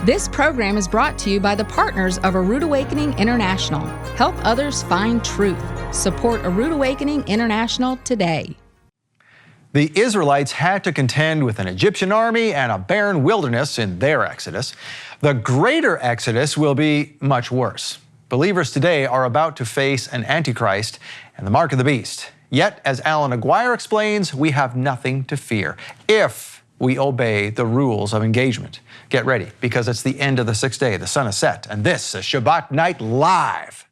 This program is brought to you by the partners of A Rood Awakening International. Help others find truth. Support A Rood Awakening International today. The Israelites had to contend with an Egyptian army and a barren wilderness in their Exodus. The greater Exodus will be much worse. Believers today are about to face an Antichrist and the mark of the beast. Yet, as Alan Aguirre explains, we have nothing to fear if we obey the rules of engagement. Get ready, because it's the end of the sixth day, the sun is set, and this is Shabbat Night Live.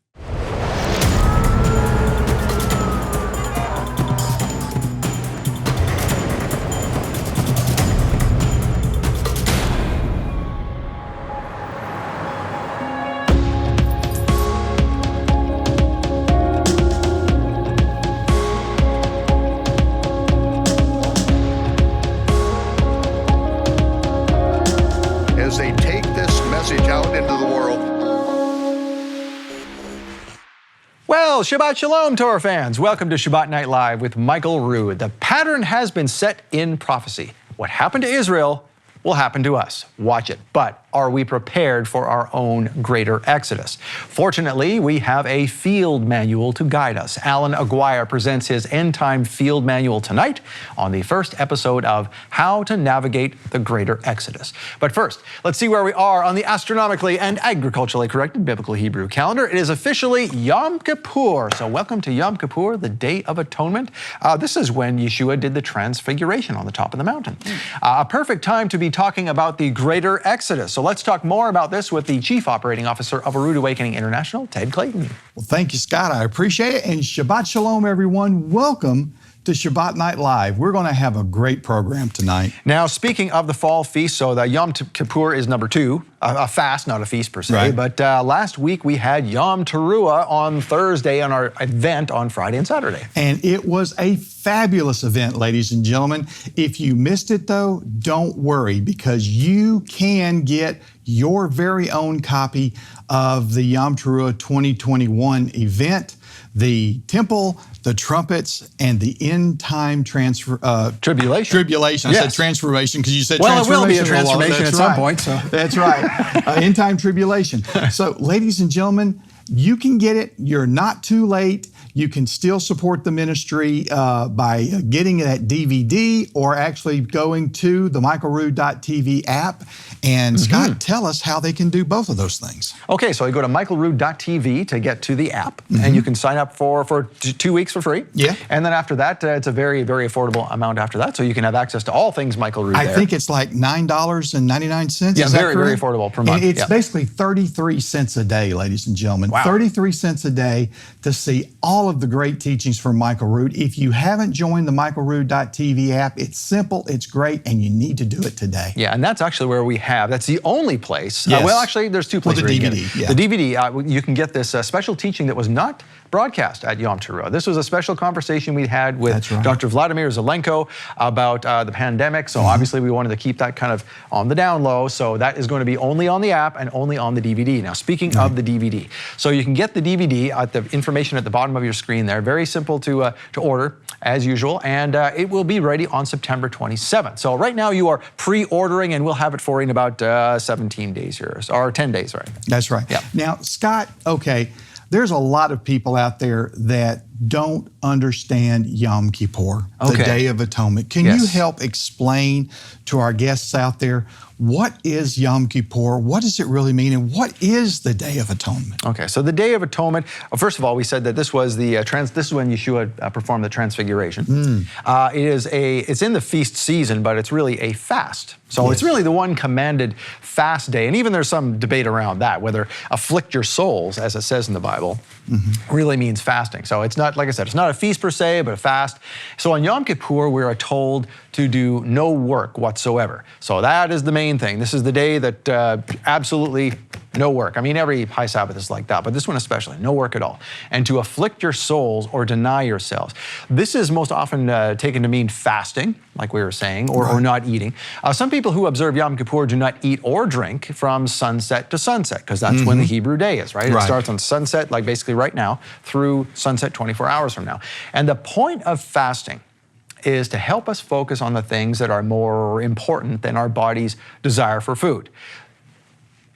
As they take this message out into the world. Well, Shabbat Shalom, Torah fans. Welcome to Shabbat Night Live with Michael Rood. The pattern has been set in prophecy. What happened to Israel will happen to us. Watch it. But are we prepared for our own greater Exodus? Fortunately, we have a field manual to guide us. Alan Aguirre presents his End Time Field Manual tonight on the first episode of How to Navigate the Greater Exodus. But first, let's see where we are on the astronomically and agriculturally corrected biblical Hebrew calendar. It is officially Yom Kippur. So welcome to Yom Kippur, the Day of Atonement. This is when Yeshua did the transfiguration on the top of the mountain. A perfect time to be talking about the greater Exodus. So let's talk more about this with the Chief Operating Officer of A Rood Awakening International, Ted Clayton. Well, thank you, Scott. I appreciate it. And Shabbat Shalom, everyone. Welcome to Shabbat Night Live. We're going to have a great program tonight. Now, speaking of the fall feast, so the Yom Kippur is number 2, a fast, not a feast per se. Right. But last week we had Yom Teruah on Thursday and our event on Friday and Saturday. And it was a fabulous event, ladies and gentlemen. If you missed it, though, don't worry, because you can get your very own copy of the Yom Teruah 2021 event. The temple, the trumpets, and the end time Tribulation. Tribulation. I Yes. said transformation because you said Well, it transformation. will be a transformation That's at some right. point, so. That's right. End time tribulation. So, ladies and gentlemen, you can get it. You're not too late. You can still support the ministry by getting that DVD or actually going to the michaelrood.tv app. And Scott, tell us how they can do both of those things. Okay, so you go to michaelrood.tv to get to the app, and you can sign up for 2 weeks for free. Yeah. And then after that, it's a very, very affordable amount after that, so you can have access to all things Michael Rood I there. think it's like $9.99. Yeah, Is that very, very correct? affordable per month. And it's Yeah. basically 33 cents a day, ladies and gentlemen. Wow. 33 cents a day to see all of the great teachings from Michael Rood. If you haven't joined the michaelrood.tv app, it's simple, it's great, and you need to do it today. Yeah, and that's actually where we have, that's the only place. Yes. Well, actually, there's 2 Well, places. the where you can DVD, get it. yeah. The DVD, you can get this special teaching that was not broadcast at Yom Teruah. This was a special conversation we had with That's right. Dr. Vladimir Zelenko about the pandemic. So obviously we wanted to keep that kind of on the down low. So that is going to be only on the app and only on the DVD. Now, speaking of the DVD, so you can get the DVD at the information at the bottom of your screen there. Very simple to order as usual, and it will be ready on September 27th. So right now you are pre-ordering, and we'll have it for you in about 17 days here, or 10 days, right? That's right. Yeah. Now, Scott, okay, there's a lot of people out there that don't understand Yom Kippur, the Okay. Day of Atonement. Can Yes. you help explain to our guests out there, what is Yom Kippur? What does it really mean? And what is the Day of Atonement? Okay, so the Day of Atonement, first of all, we said that this was the this is when Yeshua performed the Transfiguration. It's in the feast season, but it's really a fast. So Yes. it's really the one commanded fast day. And even there's some debate around that, whether afflict your souls, as it says in the Bible, really means fasting. So it's not, like I said, it's not a feast per se, but a fast. So on Yom Kippur, we are told to do no work whatsoever. So that is the main thing. This is the day that absolutely no work. I mean, every high Sabbath is like that, but this one especially, no work at all. And to afflict your souls or deny yourselves. This is most often taken to mean fasting, like we were saying, or not eating. Some people who observe Yom Kippur do not eat or drink from sunset to sunset, because that's when the Hebrew day is, right? It Right. starts on sunset, like basically right now, through sunset 24 hours from now. And the point of fasting is to help us focus on the things that are more important than our body's desire for food.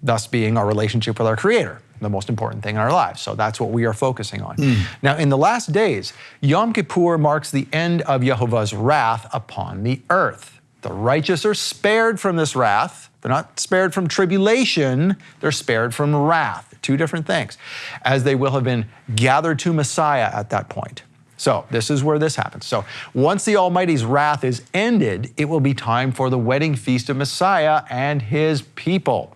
thus being our relationship with our Creator, the most important thing in our lives. So that's what we are focusing on. Now, in the last days, Yom Kippur marks the end of Yehovah's wrath upon the earth. The righteous are spared from this wrath. They're not spared from tribulation, they're spared from wrath. Two different things, as they will have been gathered to Messiah at that point. So this is where this happens. So once the Almighty's wrath is ended, it will be time for the wedding feast of Messiah and his people,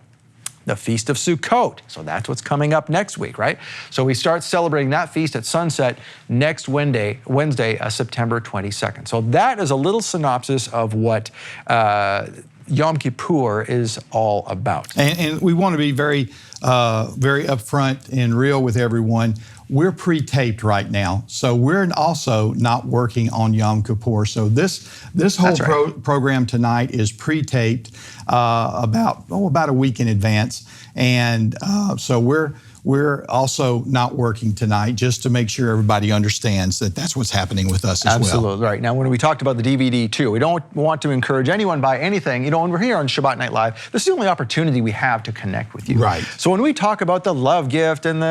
the Feast of Sukkot. So that's what's coming up next week, right? So we start celebrating that feast at sunset next Wednesday, September 22nd. So that is a little synopsis of what Yom Kippur is all about. And we want to be very upfront and real with everyone. We're pre-taped right now, so we're also not working on Yom Kippur. So this whole program tonight is pre-taped about a week in advance, and so we're also not working tonight, just to make sure everybody understands that that's what's happening with us as well. Absolutely right. Now, when we talked about the DVD too, we don't want to encourage anyone buy anything. You know, when we're here on Shabbat Night Live, this is the only opportunity we have to connect with you. Right. So when we talk about the love gift and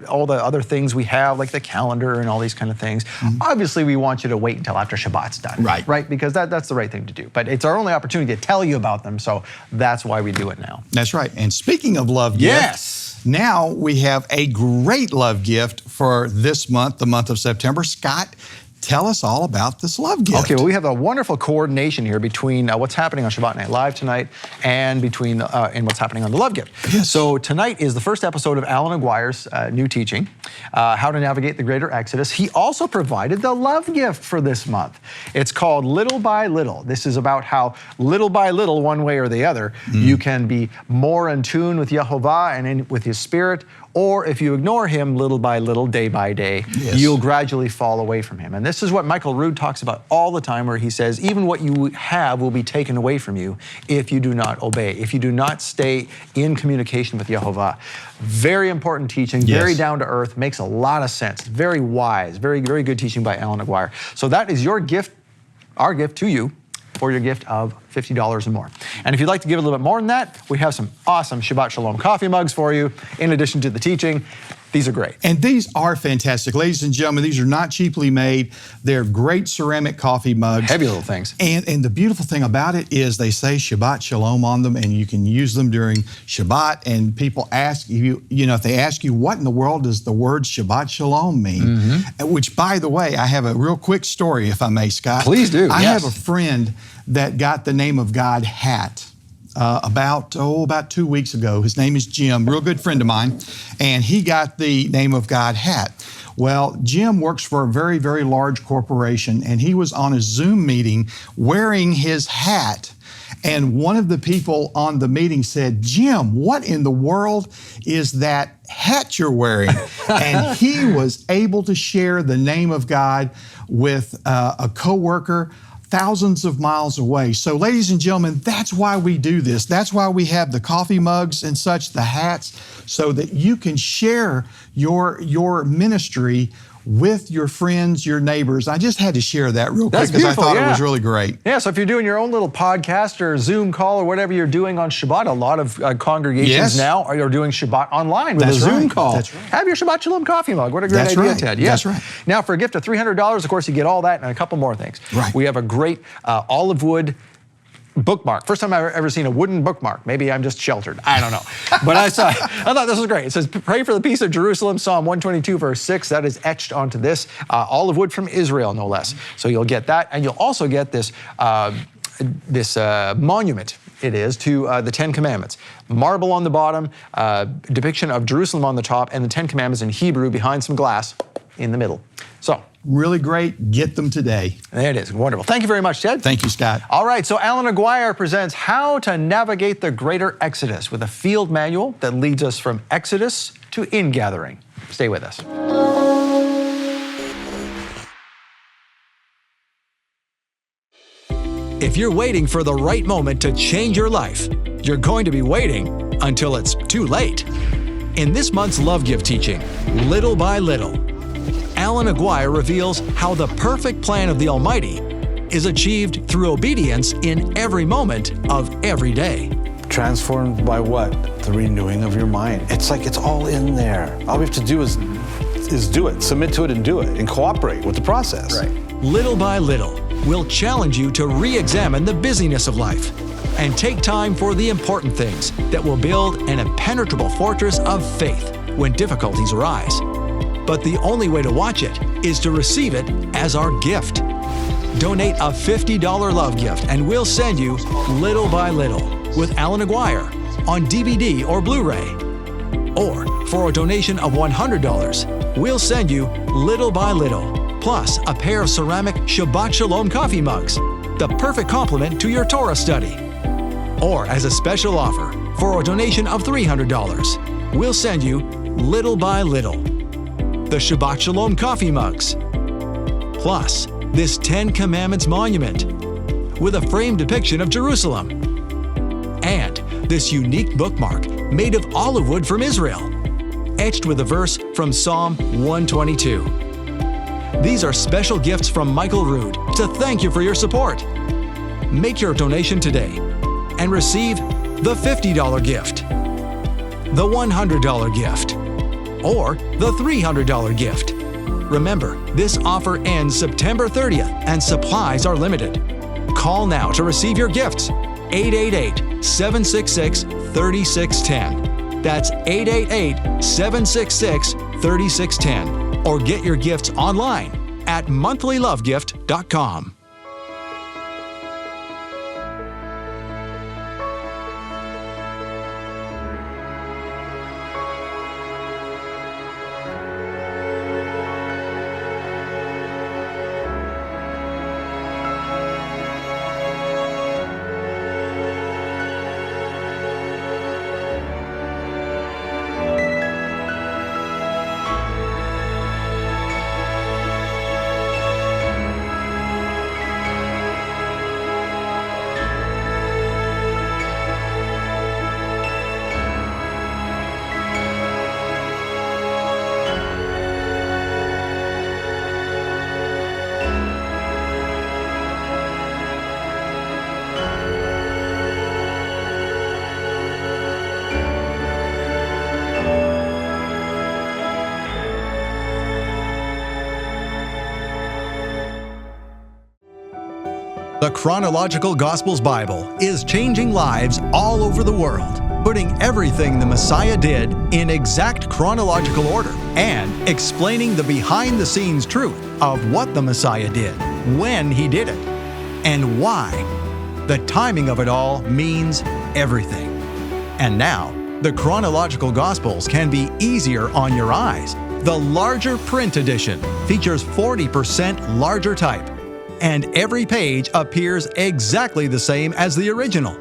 all the other things we have, like the calendar and all these kind of things, obviously we want you to wait until after Shabbat's done. Right. Right, because that's the right thing to do. But it's our only opportunity to tell you about them, so that's why we do it now. That's right. And speaking of love Yes. gifts, now we have a great love gift for this month, the month of September. Scott, tell us all about this love gift. Okay, well, we have a wonderful coordination here between what's happening on Shabbat Night Live tonight and between and what's happening on the Love Gift. Yes. So tonight is the first episode of Alan Aguirre's new teaching, How to Navigate the Greater Exodus. He also provided the Love Gift for this month. It's called Little by Little. This is about how little by little, one way or the other, you can be more in tune with Yehovah and with His Spirit, or if you ignore Him little by little, day by day, you'll gradually fall away from Him. And this is what Michael Rood talks about all the time, where he says, even what you have will be taken away from you if you do not obey, if you do not stay in communication with Yehovah. Very important teaching, very down to earth, makes a lot of sense, very wise, very, very good teaching by Alan Aguirre. So that is your gift, our gift to you, for your gift of $50 and more. And if you'd like to give a little bit more than that, we have some awesome Shabbat Shalom coffee mugs for you, in addition to the teaching. These are great. And these are fantastic. Ladies and gentlemen, these are not cheaply made. They're great ceramic coffee mugs. Heavy little things. And the beautiful thing about it is they say Shabbat Shalom on them, and you can use them during Shabbat. And people ask you, if they ask you, what in the world does the word Shabbat Shalom mean? Which, by the way, I have a real quick story, if I may, Scott. Please do, I have a friend that got the Name of God hat about 2 weeks ago. His name is Jim, real good friend of mine, and he got the Name of God hat. Well, Jim works for a very, very large corporation, and he was on a Zoom meeting wearing his hat. And one of the people on the meeting said, Jim, what in the world is that hat you're wearing? And he was able to share the name of God with a coworker thousands of miles away. So, ladies and gentlemen, that's why we do this. That's why we have the coffee mugs and such, the hats, so that you can share your ministry with your friends, your neighbors. I just had to share that real quick because I thought it was really great. Yeah, so if you're doing your own little podcast or Zoom call or whatever you're doing on Shabbat, a lot of congregations now are doing Shabbat online with a Zoom call. That's right. Have your Shabbat Shalom coffee mug. What a great idea, Ted. Yeah. That's right. Now, for a gift of $300, of course, you get all that and a couple more things. Right. We have a great olive wood bookmark. First time I've ever seen a wooden bookmark. Maybe I'm just sheltered. I don't know. But I thought this was great. It says, pray for the peace of Jerusalem, Psalm 122, verse 6. That is etched onto this. Olive wood from Israel, no less. So you'll get that. And you'll also get this, monument, it is, to the Ten Commandments. Marble on the bottom, depiction of Jerusalem on the top, and the Ten Commandments in Hebrew behind some glass in the middle. So, really great. Get them today. There it is. Wonderful. Thank you very much, Ted. Thank you, Scott. All right, so Alan Aguirre presents How to Navigate the Greater Exodus with a field manual that leads us from Exodus to ingathering. Stay with us. If you're waiting for the right moment to change your life, you're going to be waiting until it's too late. In this month's Love Gift teaching, Little by Little, Alan Aguirre reveals how the perfect plan of the Almighty is achieved through obedience in every moment of every day. Transformed by what? The renewing of your mind. It's like it's all in there. All we have to do is do it, submit to it and do it, and cooperate with the process. Right. Little by little, we'll challenge you to re-examine the busyness of life and take time for the important things that will build an impenetrable fortress of faith when difficulties arise. But the only way to watch it is to receive it as our gift. Donate a $50 love gift and we'll send you Little by Little with Alan Aguirre on DVD or Blu-ray. Or for a donation of $100, we'll send you Little by Little plus a pair of ceramic Shabbat Shalom coffee mugs, the perfect complement to your Torah study. Or as a special offer, for a donation of $300, we'll send you Little by Little, the Shabbat Shalom coffee mugs, plus this 10 Commandments monument with a framed depiction of Jerusalem, and this unique bookmark made of olive wood from Israel, etched with a verse from Psalm 122. These are special gifts from Michael Rood to thank you for your support. Make your donation today and receive the $50 gift, the $100 gift, or the $300 gift. Remember, this offer ends September 30th and supplies are limited. Call now to receive your gifts. 888-766-3610. That's 888-766-3610. Or get your gifts online at monthlylovegift.com. The Chronological Gospels Bible is changing lives all over the world, putting everything the Messiah did in exact chronological order and explaining the behind-the-scenes truth of what the Messiah did, when he did it, and why. The timing of it all means everything. And now, the Chronological Gospels can be easier on your eyes. The larger print edition features 40% larger type, and every page appears exactly the same as the original,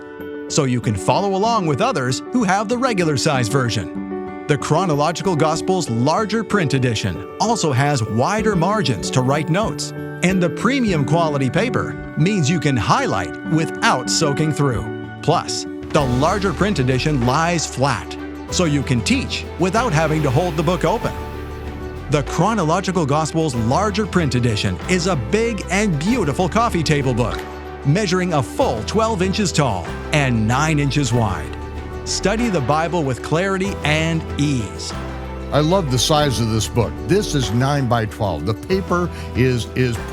so you can follow along with others who have the regular size version. The Chronological Gospels larger print edition also has wider margins to write notes, and the premium quality paper means you can highlight without soaking through. Plus, the larger print edition lies flat, so you can teach without having to hold the book open. The Chronological Gospels larger print edition is a big and beautiful coffee table book, measuring a full 12 inches tall and 9 inches wide. Study the Bible with clarity and ease. I love the size of this book. This is 9 by 12. The paper is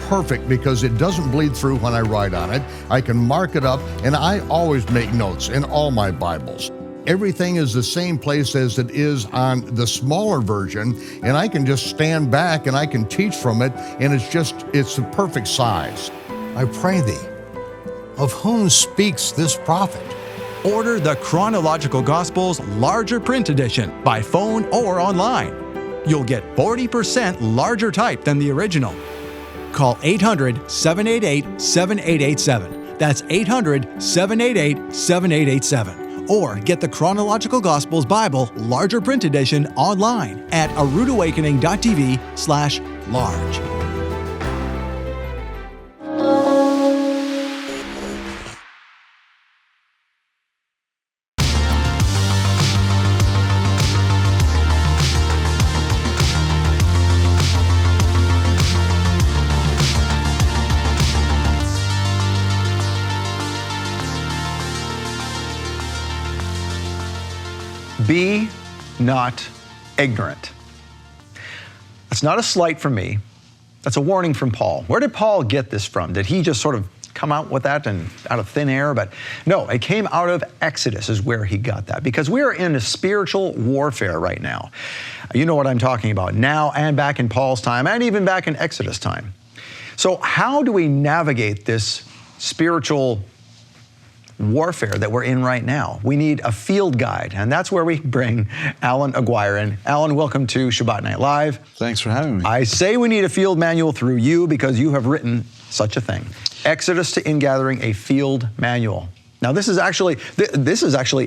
perfect because it doesn't bleed through when I write on it. I can mark it up, and I always make notes in all my Bibles. Everything is the same place as it is on the smaller version, and I can just stand back and I can teach from it, and it's the perfect size. I pray thee, of whom speaks this prophet? Order the Chronological Gospels larger print edition by phone or online. You'll get 40% larger type than the original. Call 800-788-7887. That's 800-788-7887. Or get the Chronological Gospels Bible larger print edition online at aroodawakening.tv/large. Be not ignorant. That's not a slight from me. That's a warning from Paul. Where did Paul get this from? Did he just sort of come out with that and out of thin air? But no, it came out of Exodus is where he got that, because we are in a spiritual warfare right now. You know what I'm talking about now, and back in Paul's time, and even back in Exodus time. So how do we navigate this spiritual warfare that we're in right now? We need a field guide, and that's where we bring Alan Aguirre in. Alan, welcome to Shabbat Night Live. Thanks for having me. I say we need a field manual through you because you have written such a thing. Exodus to Ingathering, a field manual. Now this is actually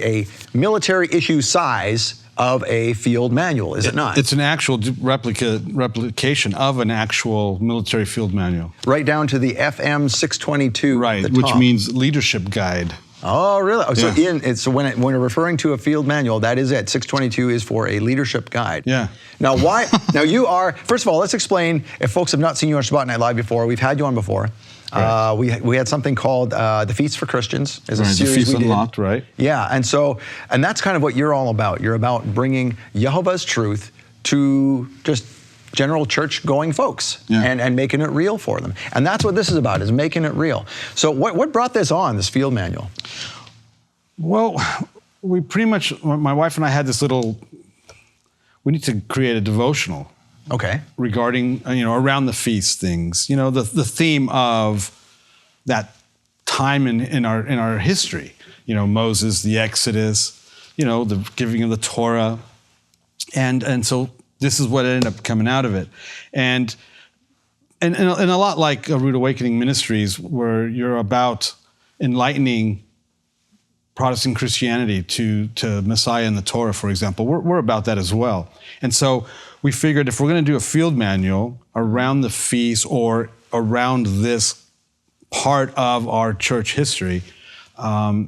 a military issue size of a field manual, is it not? It's an actual replication of an actual military field manual. Right down to the FM 622. Right, which means leadership guide. Oh, really? Oh, Yeah. So when we're referring to a field manual, that is it. 622 is for a leadership guide. Yeah. Now, why? Now you are. First of all, let's explain. If folks have not seen you on Shabbat Night Live before, we've had you on before. Right. We had something called the Feast for Christians. Is a series the Feast we did. Unlocked, right? Yeah, and that's kind of what you're all about. You're about bringing Yehovah's truth to just general church-going folks, and making it real for them. And that's what this is about, is making it real. So what brought this on, this field manual? Well, we pretty much, my wife and I had this we need to create a devotional. Okay. Regarding, around the feast things, the theme of that time in our history, Moses, the Exodus, the giving of the Torah. And so this is what ended up coming out of it. And a lot like a Root Awakening Ministries, where you're about enlightening Protestant Christianity to Messiah and the Torah, for example. We're about that as well. And so we figured if we're going to do a field manual around the feast or around this part of our church history, how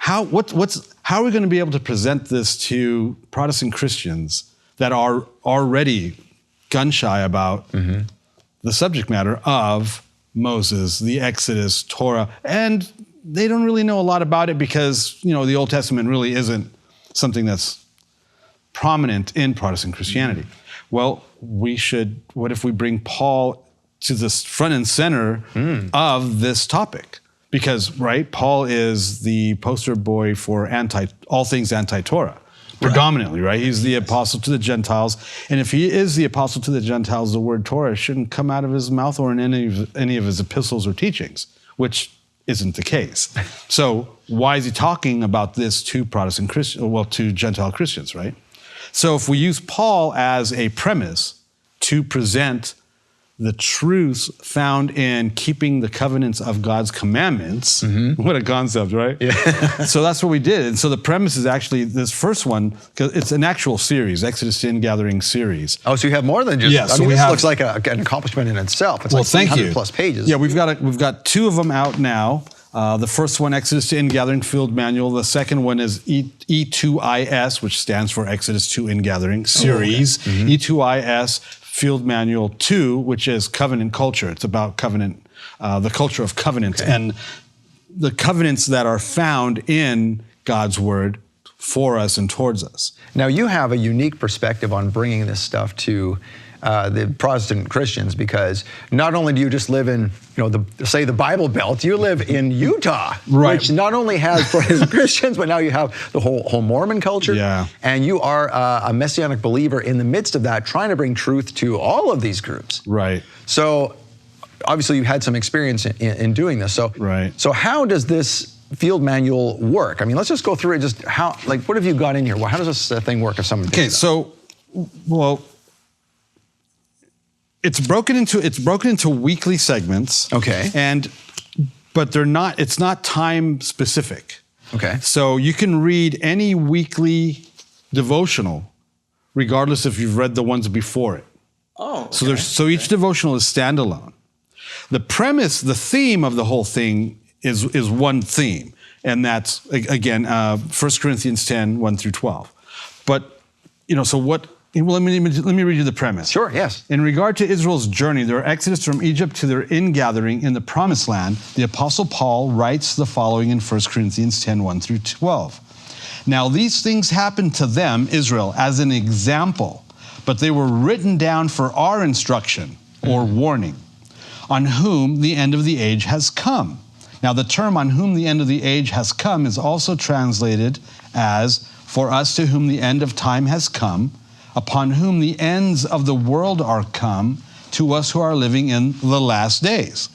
are we going to be able to present this to Protestant Christians that are already gun-shy about the subject matter of Moses, the Exodus, Torah, and they don't really know a lot about it because, the Old Testament really isn't something that's prominent in Protestant Christianity. Well, what if we bring Paul to the front and center of this topic? Because, right, Paul is the poster boy for all things anti-Torah, predominantly, right? He's the apostle to the Gentiles. And if he is the apostle to the Gentiles, the word Torah shouldn't come out of his mouth or in any of his epistles or teachings, which isn't the case. So why is he talking about this to Protestant Christians, to Gentile Christians, right? So if we use Paul as a premise to present the truths found in keeping the covenants of God's commandments, what a concept, right? Yeah. So that's what we did. And so the premise is actually this first one, because it's an actual series, Exodus to Ingathering series. Oh, so you have more than just, yeah, so this looks like an accomplishment in itself. It's like 300 plus pages. Yeah, we've got two of them out now. The first one, Exodus to Ingathering Field Manual. The second one is E2IS, which stands for Exodus to Ingathering Series. E2IS Field Manual 2, which is Covenant Culture. It's about covenant, the culture of covenants and the covenants that are found in God's Word for us and towards us. Now, you have a unique perspective on bringing this stuff to the Protestant Christians, because not only do you just live in, the Bible Belt, you live in Utah, which not only has Protestant Christians, but now you have the whole Mormon culture. Yeah. And you are a Messianic believer in the midst of that, trying to bring truth to all of these groups. Right. So obviously you had some experience in doing this. So, so how does this field manual work? I mean, let's just go through it. Just what have you got in here? How does this thing work if someone does that? It's broken into weekly segments. Okay. But it's not time specific. Okay. So you can read any weekly devotional, regardless if you've read the ones before it. Oh. Okay. So each devotional is standalone. The premise, the theme of the whole thing is one theme, and that's again 1 Corinthians 10, 1 through 12. But so what? Well, let me read you the premise. Sure, yes. In regard to Israel's journey, their exodus from Egypt to their ingathering in the Promised Land, the Apostle Paul writes the following in 1 Corinthians 10, 1 through 12. Now these things happened to them, Israel, as an example, but they were written down for our instruction or warning, on whom the end of the age has come. Now the term on whom the end of the age has come is also translated as for us to whom the end of time has come, upon whom the ends of the world are come, to us who are living in the last days.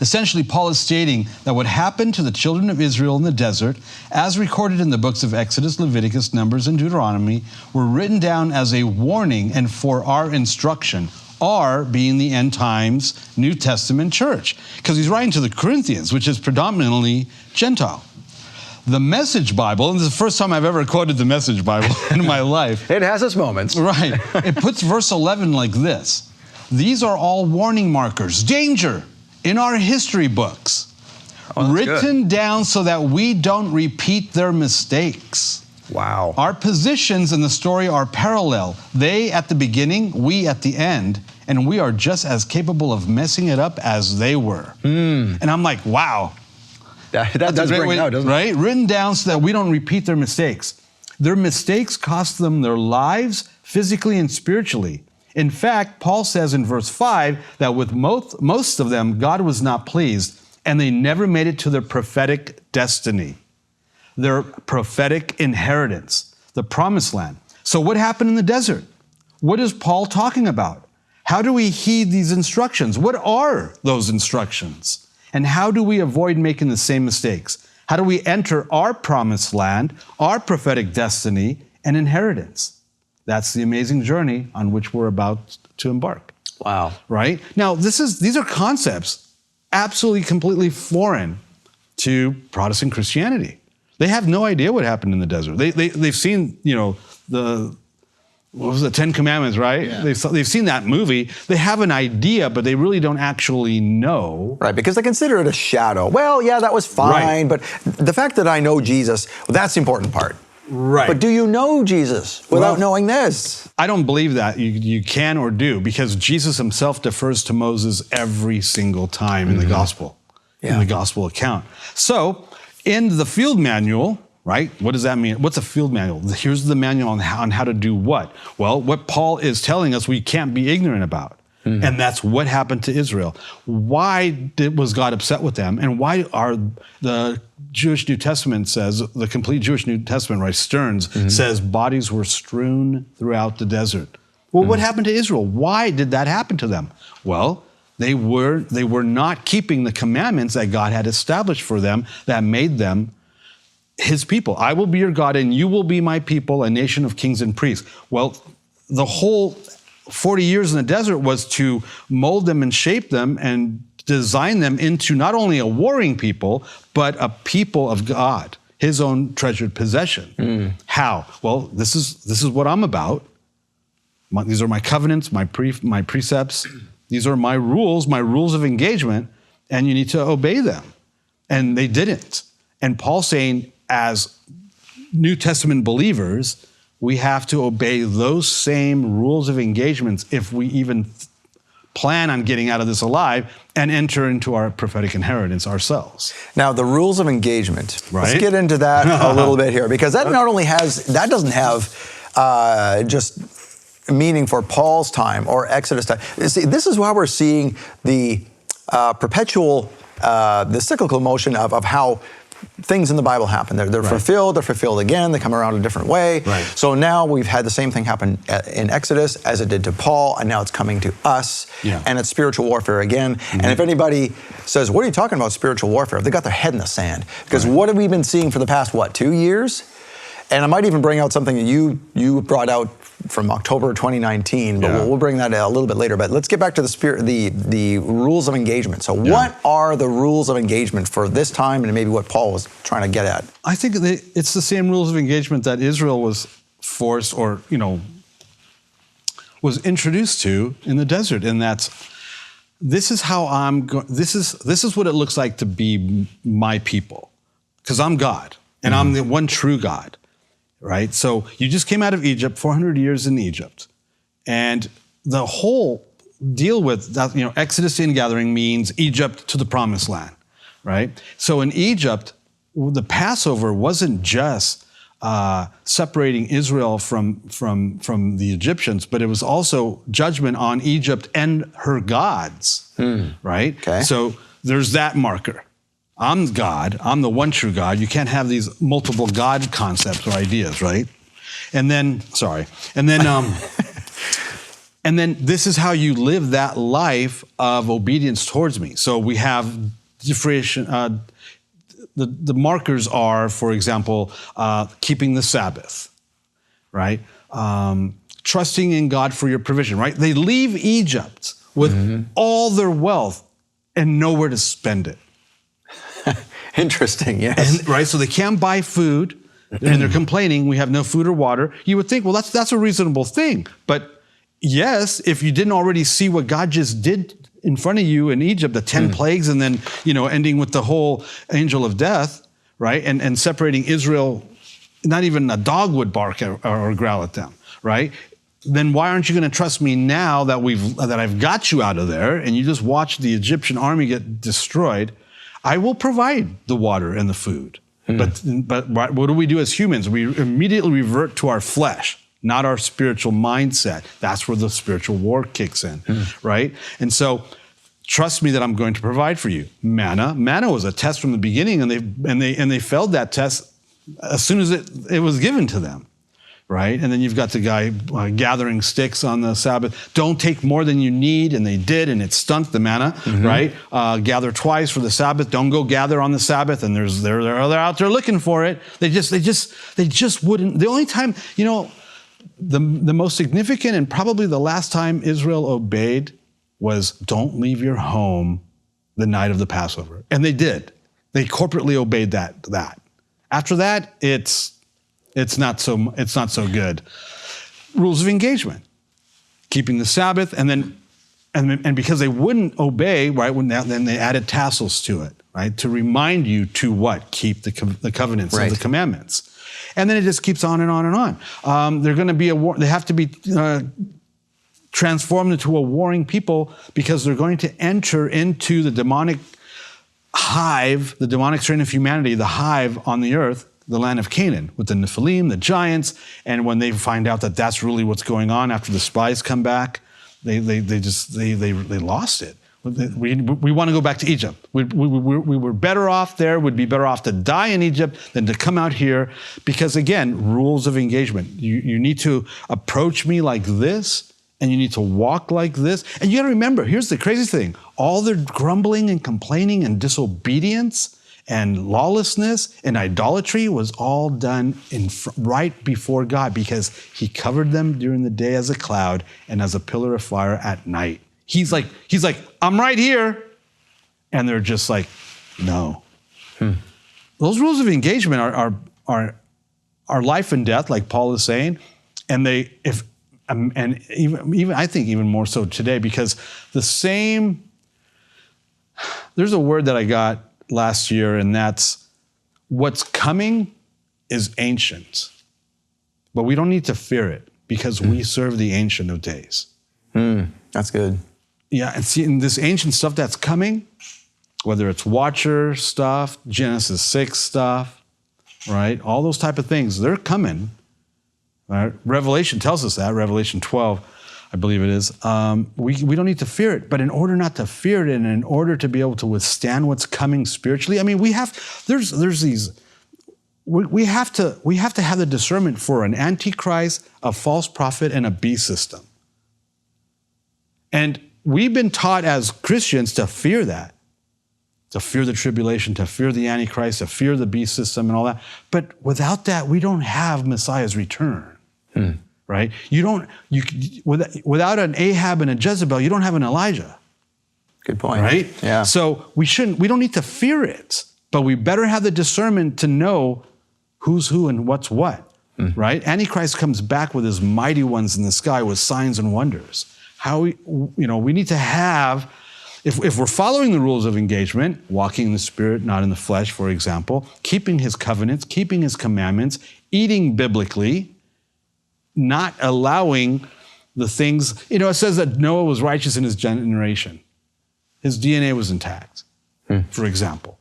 Essentially, Paul is stating that what happened to the children of Israel in the desert, as recorded in the books of Exodus, Leviticus, Numbers, and Deuteronomy, were written down as a warning and for our instruction, our being the end times New Testament church. Because he's writing to the Corinthians, which is predominantly Gentile. The Message Bible, and this is the first time I've ever quoted the Message Bible in my life. It has its moments. Right. It puts verse 11 like this. These are all warning markers. Danger in our history books. Written down so that we don't repeat their mistakes. Wow. Our positions in the story are parallel. They at the beginning, we at the end, and we are just as capable of messing it up as they were. And I'm like, wow. That does bring it out, doesn't it? Right? Written down so that we don't repeat their mistakes. Their mistakes cost them their lives, physically and spiritually. In fact, Paul says in verse 5 that with most of them, God was not pleased, and they never made it to their prophetic destiny, their prophetic inheritance, the promised land. So what happened in the desert? What is Paul talking about? How do we heed these instructions? What are those instructions? And how do we avoid making the same mistakes? How do we enter our promised land, our prophetic destiny and inheritance? That's the amazing journey on which we're about to embark. Wow. Right? Now, these are concepts absolutely completely foreign to Protestant Christianity. They have no idea what happened in the desert. They've seen, what was the Ten Commandments, right? Yeah. They've seen that movie. They have an idea, but they really don't actually know. Right, because they consider it a shadow. Well, yeah, that was fine, but the fact that I know Jesus, that's the important part. Right. But do you know Jesus without knowing this? I don't believe that you can or do, because Jesus himself defers to Moses every single time in the gospel, in the gospel account. So in the field manual, right? What does that mean? What's a field manual? Here's the manual on how to do what. Well, what Paul is telling us we can't be ignorant about. And that's what happened to Israel. Why was God upset with them? And why are the Jewish New Testament says, the complete Jewish New Testament, right, Stearns, says bodies were strewn throughout the desert. Well, what happened to Israel? Why did that happen to them? Well, they were not keeping the commandments that God had established for them that made them his people. I will be your God and you will be my people, a nation of kings and priests. Well, the whole 40 years in the desert was to mold them and shape them and design them into not only a warring people, but a people of God, his own treasured possession. How? Well, this is what I'm about. These are my covenants, my precepts. These are my rules of engagement, and you need to obey them. And they didn't. And Paul's saying, as New Testament believers, we have to obey those same rules of engagements if we even plan on getting out of this alive and enter into our prophetic inheritance ourselves. Now, the rules of engagement. Right. Let's get into that a little bit here, because that doesn't have just meaning for Paul's time or Exodus time. See, this is why we're seeing the the cyclical motion of how things in the Bible happen. They're fulfilled, they're fulfilled again, they come around a different way. Right. So now we've had the same thing happen in Exodus as it did to Paul, and now it's coming to us, and it's spiritual warfare again. And if anybody says, what are you talking about spiritual warfare? They got their head in the sand. Because what have we been seeing for the past, 2 years? And I might even bring out something that you brought out from October 2019, but we'll bring that a little bit later. But let's get back to the rules of engagement. So what are the rules of engagement for this time and maybe what Paul was trying to get at? I think it's the same rules of engagement that Israel was forced or, was introduced to in the desert. And that's, this is how this is what it looks like to be my people. Because I'm God and I'm the one true God. Right? So you just came out of Egypt, 400 years in Egypt. And the whole deal with that, Exodus to ingathering means Egypt to the promised land, right? So in Egypt, the Passover wasn't just separating Israel from the Egyptians, but it was also judgment on Egypt and her gods, right? Okay. So there's that marker. I'm God. I'm the one true God. You can't have these multiple God concepts or ideas, right? And then, and then this is how you live that life of obedience towards me. So we have differentiation. The markers are, for example, keeping the Sabbath, right? Trusting in God for your provision, right? They leave Egypt with all their wealth and nowhere to spend it. Interesting, yes. And, right, so they can't buy food, and they're complaining, we have no food or water. You would think, well, that's a reasonable thing. But yes, if you didn't already see what God just did in front of you in Egypt, the 10 plagues, and then, ending with the whole angel of death, right? And separating Israel, not even a dog would bark or growl at them, right? Then why aren't you going to trust me now that I've got you out of there and you just watch the Egyptian army get destroyed? I will provide the water and the food. But what do we do as humans? We immediately revert to our flesh, not our spiritual mindset. That's where the spiritual war kicks in, right? And so, trust me that I'm going to provide for you. Manna was a test from the beginning, and they failed that test as soon as it was given to them, right? And then you've got the guy gathering sticks on the Sabbath. Don't take more than you need, and they did, and it stunk the manna, right? Gather twice for the Sabbath. Don't go gather on the Sabbath, and they're out there looking for it. They just wouldn't. The only time, the most significant and probably the last time Israel obeyed was don't leave your home the night of the Passover. And they did. They corporately obeyed that. After that, it's not so good. Rules of engagement. Keeping the Sabbath, and because they wouldn't obey, right, then they added tassels to it, right? To remind you to what? Keep the covenants and the commandments. And then it just keeps on and on and on. They're going to be they have to be transformed into a warring people because they're going to enter into the demonic hive, the demonic strain of humanity, the hive on the earth, the land of Canaan, with the Nephilim, the giants. And when they find out that that's really what's going on after the spies come back, they lost it. We want to go back to Egypt. We were better off there. We'd be better off to die in Egypt than to come out here because, again, rules of engagement. You need to approach me like this, and you need to walk like this. And you got to remember, here's the crazy thing. All their grumbling and complaining and disobedience and lawlessness and idolatry was all done right before God because he covered them during the day as a cloud and as a pillar of fire at night. He's like, I'm right here. And they're just like, no. Those rules of engagement are life and death, like Paul is saying. And even I think even more so today, because there's a word that I got last year, and that's what's coming is ancient. But we don't need to fear it because we serve the Ancient of Days. That's good. Yeah, and see, in this ancient stuff that's coming, whether it's Watcher stuff, Genesis 6 stuff, right? All those type of things, they're coming. Right? Revelation tells us that, Revelation 12, I believe it is. We don't need to fear it, but in order not to fear it and in order to be able to withstand what's coming spiritually, I mean, we have to have the discernment for an antichrist, a false prophet, and a beast system. And we've been taught as Christians to fear that, to fear the tribulation, to fear the antichrist, to fear the beast system and all that. But without that, we don't have Messiah's return. Right? Without an Ahab and a Jezebel, you don't have an Elijah. Good point. Right? Yeah. So we don't need to fear it, but we better have the discernment to know who's who and what's what. Right? Antichrist comes back with his mighty ones in the sky with signs and wonders. We need to have, if we're following the rules of engagement, walking in the Spirit, not in the flesh, for example, keeping his covenants, keeping his commandments, eating biblically, not allowing the things, it says that Noah was righteous in his generation. His DNA was intact, for example.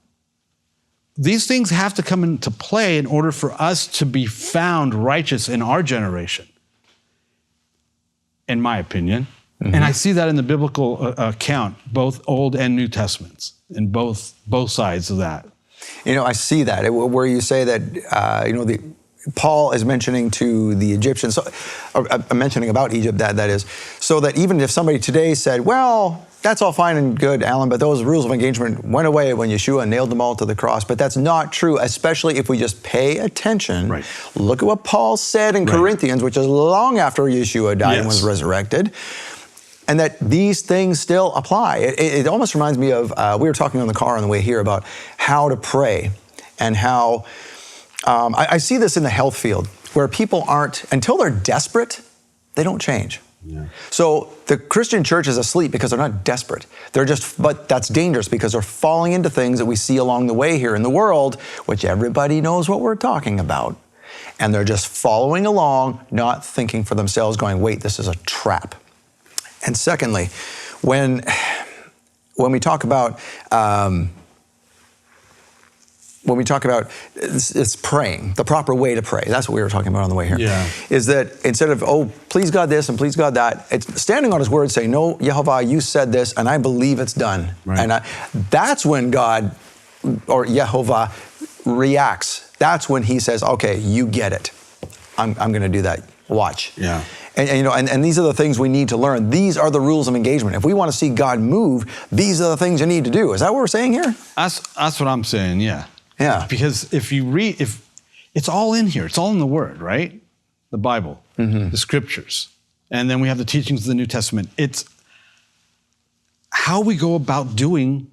these things have to come into play in order for us to be found righteous in our generation, in my opinion. And I see that in the biblical account, both Old and New Testaments, in both sides of that. You know, I see that where you say that, you know, Paul is mentioning to the Egyptians, or mentioning about Egypt, that is, so that even if somebody today said, well, that's all fine and good, Alan, but those rules of engagement went away when Yeshua nailed them all to the cross. But that's not true, especially if we just pay attention. Right. Look at what Paul said in Corinthians, which is long after Yeshua died and was resurrected, and that these things still apply. It almost reminds me of, we were talking on the car on the way here about how to pray and how, I see this in the health field, where people aren't, until they're desperate, they don't change. Yeah. So the Christian church is asleep because they're not desperate. They're just, but that's dangerous because they're falling into things that we see along the way here in the world, which everybody knows what we're talking about. And they're just following along, not thinking for themselves, going, wait, this is a trap. And secondly, when we talk about it's praying, the proper way to pray, that's what we were talking about on the way here, is that instead of, oh, please God this and please God that, it's standing on his word saying, no, Yehovah, you said this and I believe it's done. Right. And that's when God, or Yehovah, reacts. That's when he says, okay, you get it. I'm going to do that. Watch. Yeah. And you know, and these are the things we need to learn. These are the rules of engagement. If we want to see God move, these are the things you need to do. Is that what we're saying here? That's what I'm saying, yeah. Yeah. Because if you read, if it's all in here, it's all in the Word, right? The Bible, the Scriptures. And then we have the teachings of the New Testament. It's how we go about doing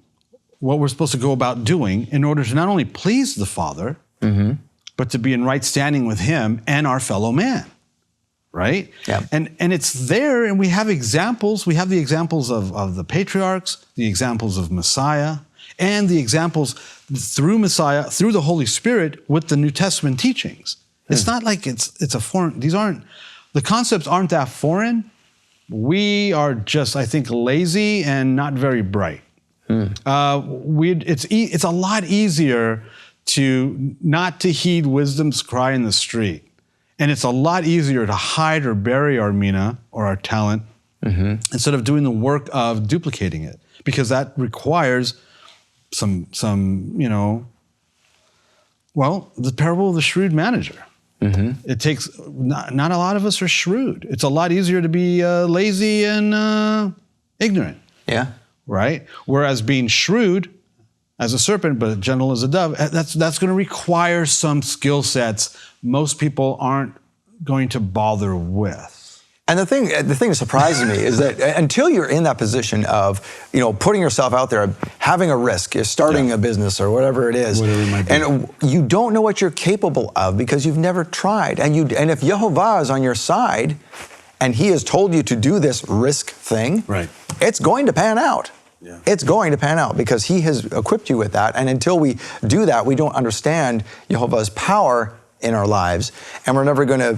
what we're supposed to go about doing in order to not only please the Father, but to be in right standing with Him and our fellow man. Right? Yeah. And it's there, and we have examples. We have the examples of the patriarchs, the examples of Messiah, and the examples through Messiah, through the Holy Spirit with the New Testament teachings. It's not like it's a foreign, the concepts aren't that foreign. We are just, I think, lazy and not very bright. It's a lot easier to not to heed wisdom's cry in the street. And it's a lot easier to hide or bury our mina or our talent instead of doing the work of duplicating it, because that requires some you know, well, the parable of the shrewd manager. It takes, not a lot of us are shrewd. It's a lot easier to be lazy and ignorant. Yeah. Right? Whereas being shrewd as a serpent, but gentle as a dove, that's going to require some skill sets most people aren't going to bother with. And the thing that surprises me is that until you're in that position of, you know, putting yourself out there, having a risk, you're starting a business or whatever it is, and you don't know what you're capable of because you've never tried. And if Yehovah is on your side and he has told you to do this risk thing, it's going to pan out. Yeah. It's going to pan out because he has equipped you with that. And until we do that, we don't understand Yehovah's power in our lives, and we're never going to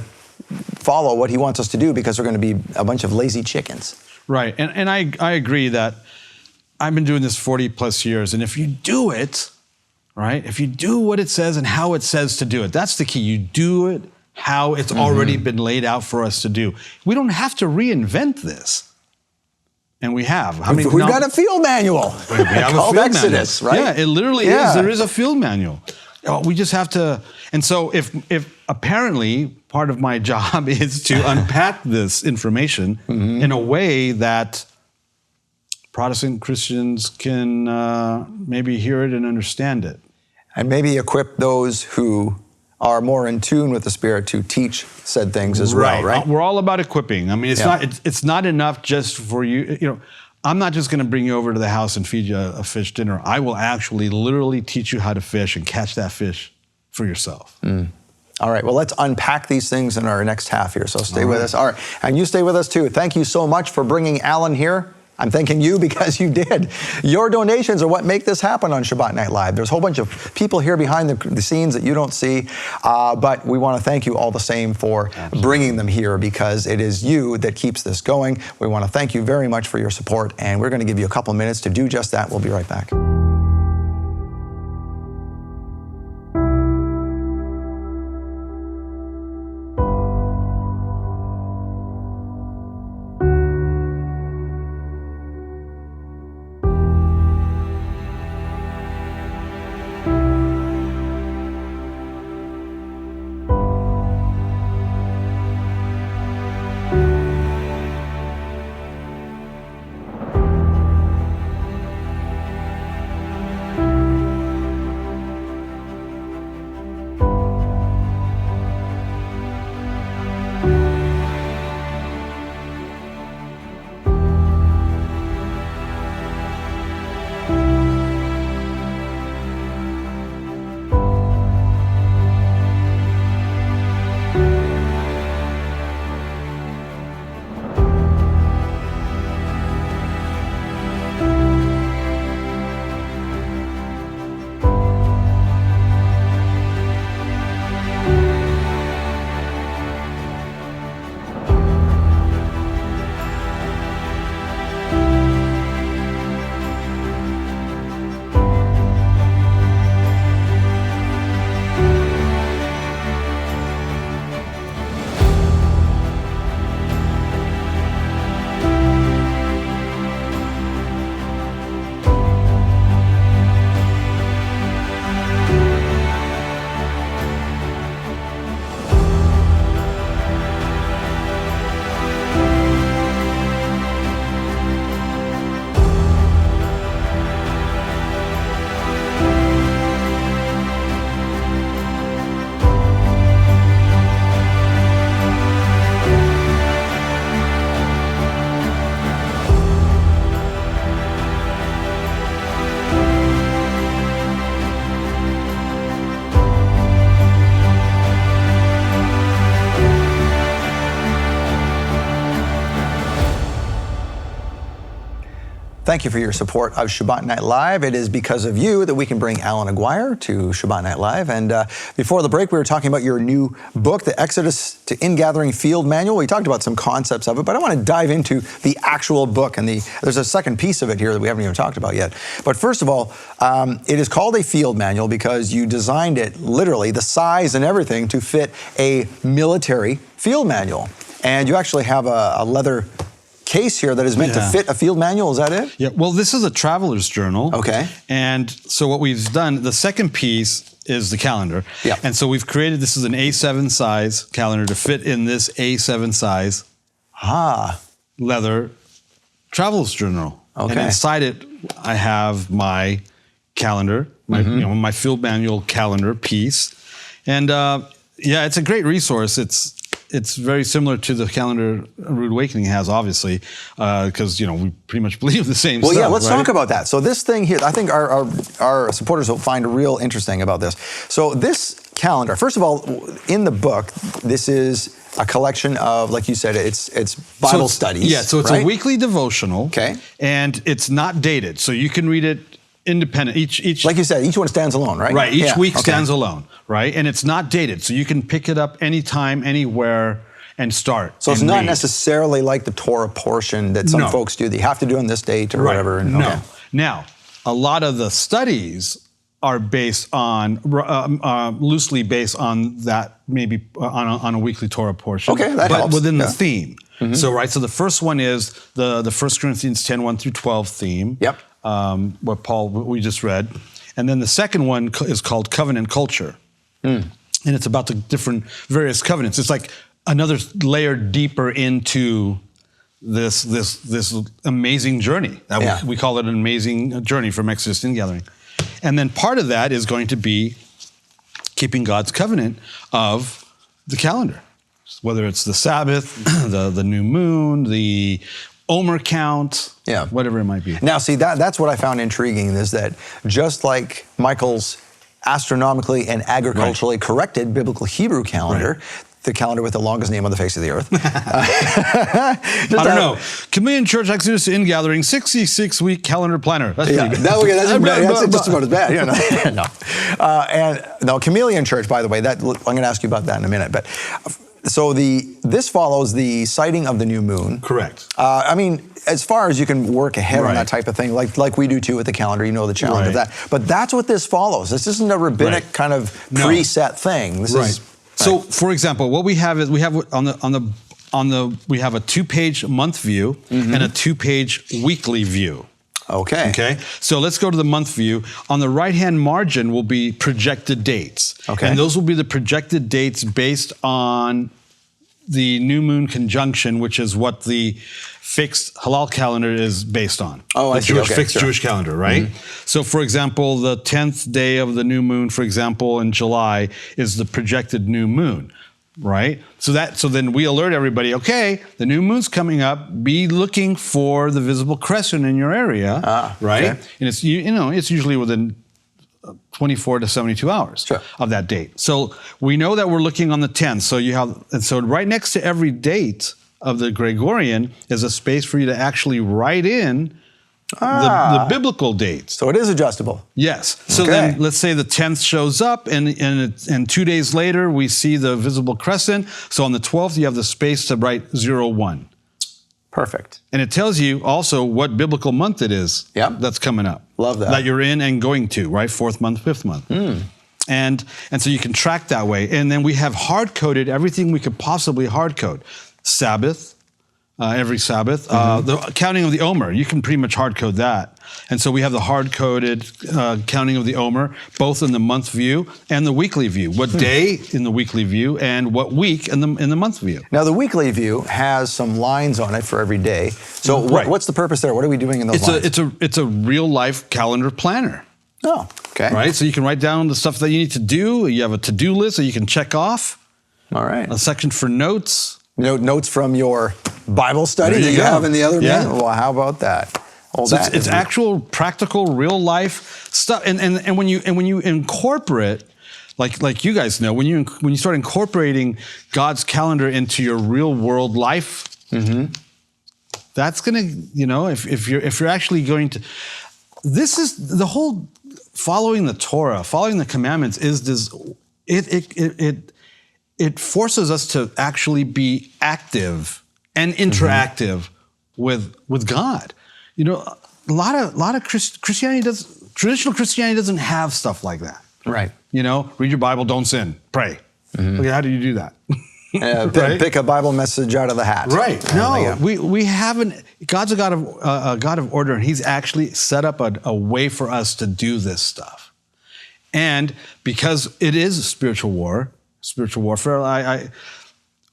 follow what he wants us to do because we're going to be a bunch of lazy chickens. Right, and I agree that I've been doing this 40 plus years, and if you do it, right, if you do what it says and how it says to do it, that's the key. You do it how it's already been laid out for us to do. We don't have to reinvent this. And we have. We've got a field manual. We have called Exodus, right? Yeah, it literally is. There is a field manual. We just have to, and so if apparently part of my job is to unpack this information in a way that Protestant Christians can maybe hear it and understand it. And maybe equip those who are more in tune with the Spirit to teach said things as well, right? We're all about equipping. I mean, it's not enough just for you, you know, I'm not just going to bring you over to the house and feed you a fish dinner. I will actually literally teach you how to fish and catch that fish for yourself. All right, well, let's unpack these things in our next half here, so stay with us. All right, and you stay with us too. Thank you so much for bringing Alan here. I'm thanking you because you did. Your donations are what make this happen on Shabbat Night Live. There's a whole bunch of people here behind the scenes that you don't see, but we want to thank you all the same for bringing them here because it is you that keeps this going. We want to thank you very much for your support, and we're going to give you a couple minutes to do just that. We'll be right back. Thank you for your support of Shabbat Night Live. It is because of you that we can bring Alan Aguirre to Shabbat Night Live. And before the break, we were talking about your new book, The Exodus to Ingathering Field Manual. We talked about some concepts of it, but I want to dive into the actual book. And there's a second piece of it here that we haven't even talked about yet. But first of all, it is called a field manual because you designed it literally, the size and everything, to fit a military field manual. And you actually have a leather case here that is meant to fit a field manual. Is that it? Yeah. Well, this is a traveler's journal. Okay. And so what we've done, the second piece is the calendar. Yeah. And so we've created, this is an A7 size calendar to fit in this A7 size leather traveler's journal. Okay. And inside it, I have my calendar, my field manual calendar piece. And yeah, it's a great resource. It's very similar to the calendar Rude Awakening has, obviously, because we pretty much believe the same stuff. Well, yeah, let's right? talk about that. So this thing here, I think our supporters will find real interesting about this. So this calendar, first of all, in the book, this is a collection of, like you said, it's Bible studies. Yeah, so it's right? a weekly devotional. Okay. And it's not dated, so you can read it independent. Each like you said, each one stands alone, right? Right, each week okay. stands alone, right? And it's not dated, so you can pick it up anytime, anywhere, and start. So it's and not read. necessarily like the Torah portion that some No. folks do. That you have to do on this date or whatever. And, No. okay. Now, a lot of the studies are based on, loosely based on that, maybe on a weekly Torah portion. Okay, that but helps. within Yeah. the theme. Mm-hmm. So, right, so the first one is the 1 Corinthians 10, 1 through 12 theme. Yep. What we just read. And then the second one is called Covenant Culture. And it's about the different various covenants. It's like another layer deeper into this amazing journey. We call it an amazing journey from Exodus to Ingathering. And then part of that is going to be keeping God's covenant of the calendar, whether it's the Sabbath, the new moon, the Omer count, whatever it might be. Now, see, that's what I found intriguing, is that just like Michael's astronomically and agriculturally corrected biblical Hebrew calendar, the calendar with the longest name on the face of the earth. I don't know. Chameleon Church Exodus to Ingathering 66-week calendar planner. That's pretty good. That's just about as bad. No. Chameleon Church, by the way, I'm going to ask you about that in a minute. But so this follows the sighting of the new moon. Correct. I mean, as far as you can work ahead on that type of thing, like we do too with the calendar, the challenge of that. But that's what this follows. This isn't a rabbinic kind of preset thing. This is. So, for example, what we have is we have a 2-page month view and a 2-page weekly view. Okay. Okay. So let's go to the month view. On the right-hand margin will be projected dates. Okay. And those will be the projected dates based on the new moon conjunction, which is what the fixed halal calendar is based on. Oh, I see. The Okay, fixed sure. Jewish calendar, right? So, for example, the 10th day of the new moon, for example, in July, is the projected new moon, right? So then we alert everybody, okay, the new moon's coming up. Be looking for the visible crescent in your area, right? Okay. And it's it's usually within 24 to 72 hours of that date. So we know that we're looking on the 10th. So right next to every date of the Gregorian is a space for you to actually write in the biblical dates. So it is adjustable. Yes. So then let's say the 10th shows up and 2 days later we see the visible crescent. So on the 12th you have the space to write 01. Perfect. And it tells you also what biblical month it is that's coming up. Love that. That you're in and going to, right? 4th month, 5th month. And so you can track that way. And then we have hard-coded everything we could possibly hard-code. Sabbath, every Sabbath. The counting of the Omer, you can pretty much hard-code that. And so we have the hard-coded counting of the Omer, both in the month view and the weekly view. What day in the weekly view and what week in the month view. Now, the weekly view has some lines on it for every day. So what's the purpose there? What are we doing in those lines? It's a real-life calendar planner. Oh, okay. Right? So you can write down the stuff that you need to do. You have a to-do list that you can check off. All right. A section for notes. Notes from your Bible study that you have in the other man? Well, how about that? So it's actual, practical, real life stuff. And when you incorporate, like you guys know, when you start incorporating God's calendar into your real world life, That's gonna, if you're actually going to, this is the whole following the Torah, following the commandments is this. It forces us to actually be active and interactive with God. A lot of Christianity traditional Christianity doesn't have stuff like that. Right. Read your Bible, don't sin, pray. Okay, how do you do that? Right? Pick a Bible message out of the hat. Right. No, we haven't. God's a God of order, and He's actually set up a way for us to do this stuff. And because it is spiritual warfare,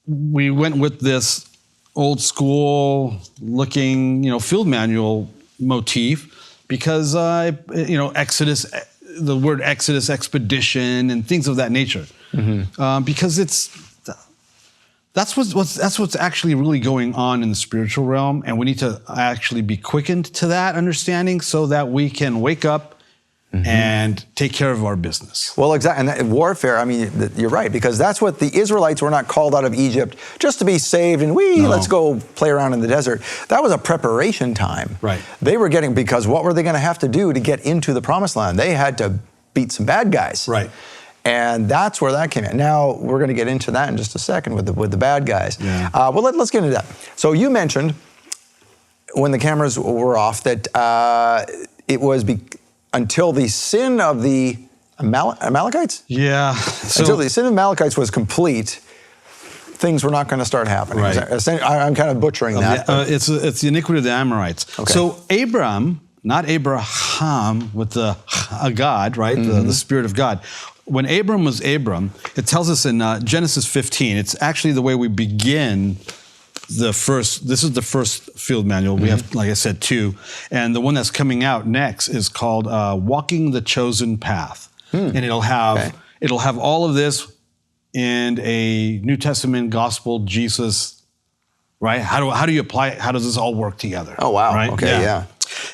we went with this old school looking, field manual motif because Exodus, the word Exodus, expedition, and things of that nature, because that's what's actually really going on in the spiritual realm, and we need to actually be quickened to that understanding so that we can wake up and take care of our business. Well, exactly. And that warfare, I mean, you're right, because that's what the Israelites were not called out of Egypt just to be saved and let's go play around in the desert. That was a preparation time. Right. They were because what were they going to have to do to get into the promised land? They had to beat some bad guys. Right. And that's where that came in. Now, we're going to get into that in just a second with the bad guys. Yeah. Well, let's get into that. So you mentioned when the cameras were off that it was until the sin of the Amalekites? Yeah. Until the sin of the Amalekites was complete, things were not going to start happening. Right. I'm kind of butchering that. It's the iniquity of the Amorites. Okay. So Abram, not Abraham with the God, right? The Spirit of God. When Abram was Abram, it tells us in Genesis 15, it's actually the way we begin this is the first field manual. We have, like I said, 2. And the one that's coming out next is called Walking the Chosen Path. And it'll have all of this in a New Testament gospel, Jesus, right? How do you apply it? How does this all work together? Oh, wow. Right? Okay, yeah.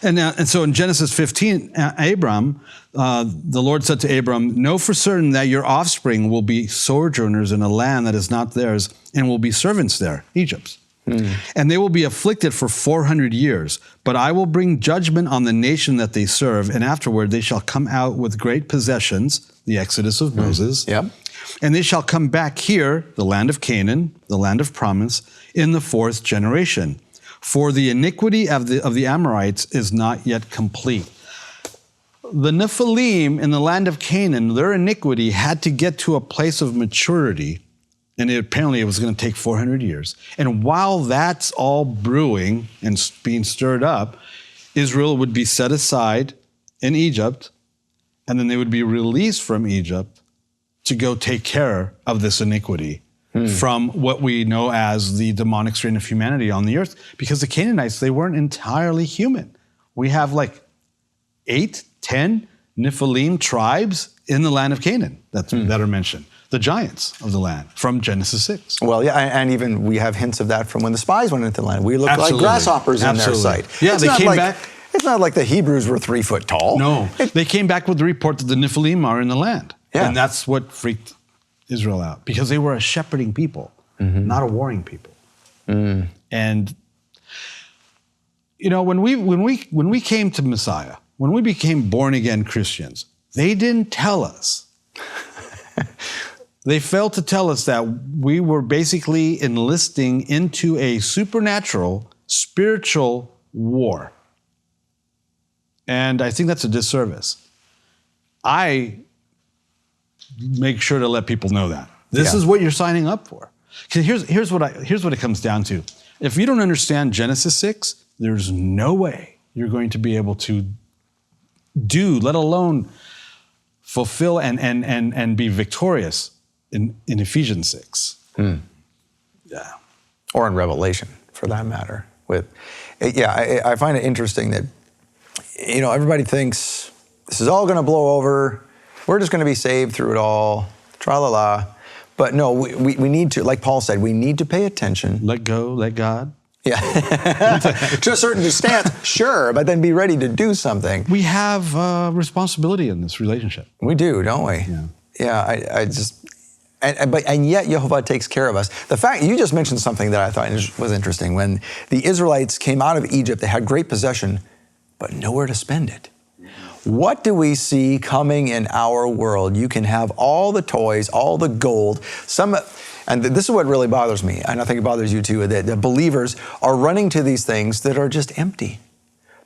And so in Genesis 15, Abram, the Lord said to Abram, "Know for certain that your offspring will be sojourners in a land that is not theirs and will be servants there," Egypt. "And they will be afflicted for 400 years. But I will bring judgment on the nation that they serve, and afterward they shall come out with great possessions," the Exodus of Moses. Yep. "And they shall come back here, the land of Canaan, the land of promise, in the 4th generation. For the iniquity of the Amorites is not yet complete." The Nephilim in the land of Canaan, their iniquity had to get to a place of maturity, and apparently it was going to take 400 years. And while that's all brewing and being stirred up, Israel would be set aside in Egypt, and then they would be released from Egypt to go take care of this iniquity from what we know as the demonic strain of humanity on the earth. Because the Canaanites, they weren't entirely human. We have like 8, 10 Nephilim tribes in the land of Canaan that are mentioned. The giants of the land from Genesis 6. Well, yeah, and even we have hints of that from when the spies went into the land. We looked like grasshoppers in their sight. Yeah, they came back. It's not like the Hebrews were 3 foot tall. No, they came back with the report that the Nephilim are in the land. Yeah. And that's what freaked Israel out, because they were a shepherding people, not a warring people. And when we came to Messiah, when we became born again Christians, they didn't tell us. They failed to tell us that we were basically enlisting into a supernatural, spiritual war. And I think that's a disservice. I make sure to let people know that. This is what you're signing up for. Because here's what it comes down to. If you don't understand Genesis 6, there's no way you're going to be able to do, let alone fulfill and be victorious in Ephesians 6. Yeah. Or in Revelation, for that matter. I find it interesting that, everybody thinks this is all going to blow over. We're just going to be saved through it all. Tra-la-la. But no, we need to, like Paul said, we need to pay attention. Let go, let God. Yeah. To a certain extent, sure, but then be ready to do something. We have responsibility in this relationship. We do, don't we? Yeah. Yeah, And yet Yehovah takes care of us. The fact, you just mentioned something that I thought was interesting. When the Israelites came out of Egypt, they had great possession, but nowhere to spend it. What do we see coming in our world? You can have all the toys, all the gold, and this is what really bothers me, and I think it bothers you too, that the believers are running to these things that are just empty.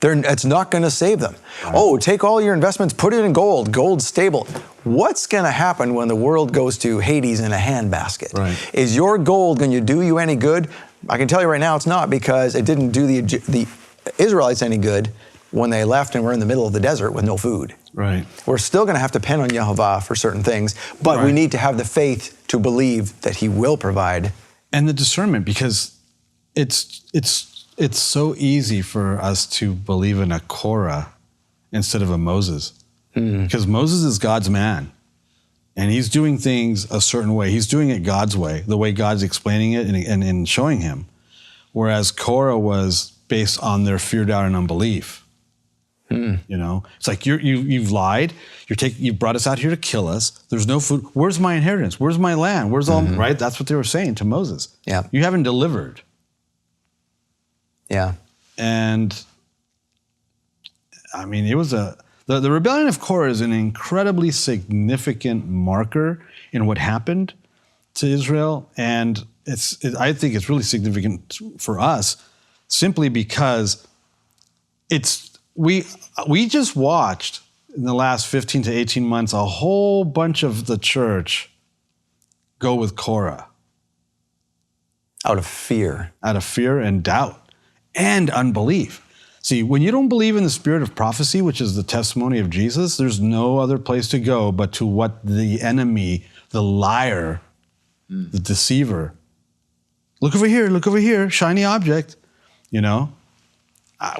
It's not going to save them. Right. Oh, take all your investments, put it in gold. Gold's stable. What's going to happen when the world goes to Hades in a handbasket? Right. Is your gold going to do you any good? I can tell you right now it's not, because it didn't do the Israelites any good when they left and were in the middle of the desert with no food. Right. We're still going to have to depend on Yehovah for certain things, but we need to have the faith to believe that he will provide. And the discernment, because it's so easy for us to believe in a Korah instead of a Moses. Because Moses is God's man. And he's doing things a certain way. He's doing it God's way, the way God's explaining it and showing him. Whereas Korah was based on their fear, doubt, and unbelief. You know, it's like you've lied. You've brought us out here to kill us. There's no food. Where's my inheritance? Where's my land? Where's all, right? That's what they were saying to Moses. Yeah. You haven't delivered. Yeah. And I mean, it was the rebellion of Korah is an incredibly significant marker in what happened to Israel. And I think it's really significant for us simply because we just watched in the last 15 to 18 months a whole bunch of the church go with Korah. Out of fear. Out of fear and doubt and unbelief. See, when you don't believe in the spirit of prophecy, which is the testimony of Jesus, there's no other place to go but to what the enemy, the liar, the deceiver. Look over here, shiny object, you know?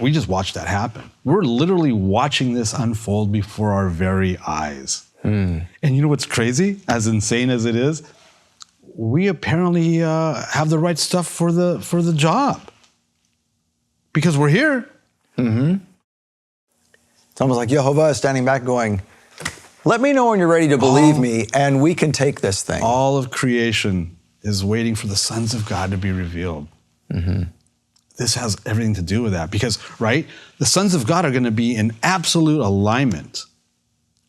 We just watched that happen. We're literally watching this unfold before our very eyes. And you know what's crazy? As insane as it is, we apparently have the right stuff for the job. Because we're here. It's almost like Yehovah is standing back going, let me know when you're ready to believe me, and we can take this thing. All of creation is waiting for the sons of God to be revealed. This has everything to do with that because, right, the sons of God are going to be in absolute alignment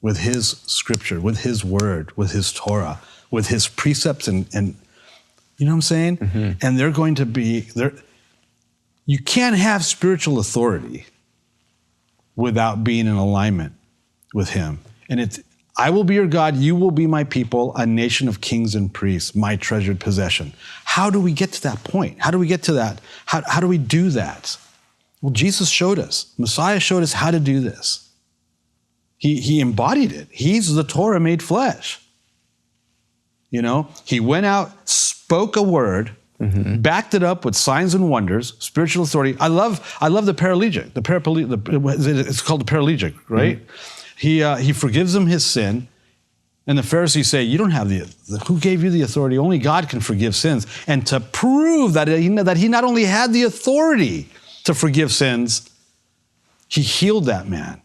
with his scripture, with his word, with his Torah, with his precepts and you know what I'm saying? And they're going to be, you can't have spiritual authority without being in alignment with him. And I will be your God, you will be my people, a nation of kings and priests, my treasured possession. How do we get to that point? How do we get to that? How do we do that? Well, Jesus showed us. Messiah showed us how to do this. He embodied it. He's the Torah made flesh. You know, he went out, spoke a word, backed it up with signs and wonders, spiritual authority. I love the paralegic. It's called the paralegic, right? He forgives him his sin. And the Pharisees say, you don't have who gave you the authority? Only God can forgive sins. And to prove that he not only had the authority to forgive sins, he healed that man.